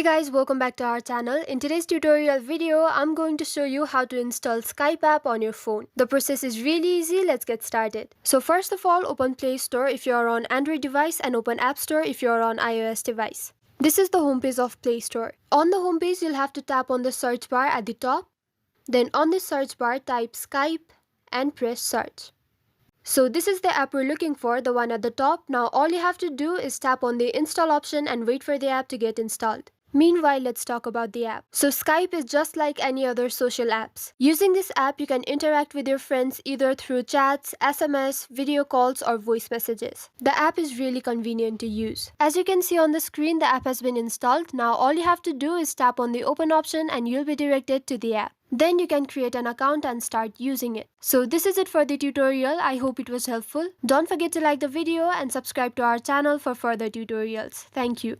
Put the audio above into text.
Hey guys, welcome back to our channel. In today's tutorial video, I'm going to show you how to install Skype app on your phone. The process is really easy, let's get started. So first of all, open Play Store if you are on Android device and open App Store if you are on iOS device. This is the homepage of Play Store. On the homepage, you'll have to tap on the search bar at the top. Then on the search bar, type Skype and press search. So this is the app we're looking for, the one at the top. Now all you have to do is tap on the install option and wait for the app to get installed. Meanwhile, let's talk about the app. So Skype is just like any other social apps. Using this app, you can interact with your friends either through chats, SMS, video calls or voice messages. The app is really convenient to use. As you can see on the screen, the app has been installed. Now all you have to do is tap on the open option and you'll be directed to the app. Then you can create an account and start using it. So this is it for the tutorial. I hope it was helpful. Don't forget to like the video and subscribe to our channel for further tutorials. Thank you.